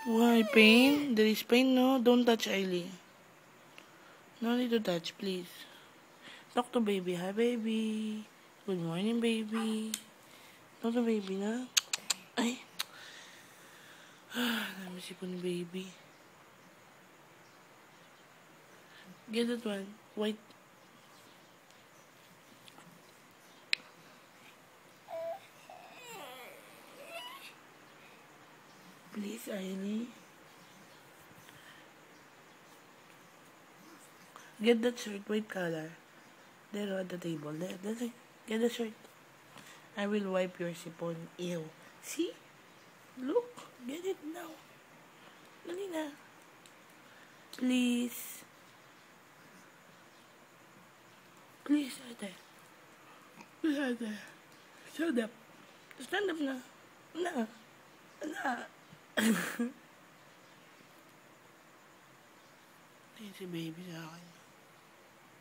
Why, pain? There is pain, no? Don't touch Ailey. No need to touch, please. Talk to baby. Hi, baby. Good morning, baby. Talk to baby, na? Ay. Namiss ko ni baby. Get that one. White. Please, Ailey. Get that shirt, white color. There on the table. There. Get the shirt. I will wipe your sipon. Ew. See? Look. Get it now. Dali na. Please. Please, ate. Please, ate. Stand up. Stand up na. Na. Na. Tingin si baby sa akin.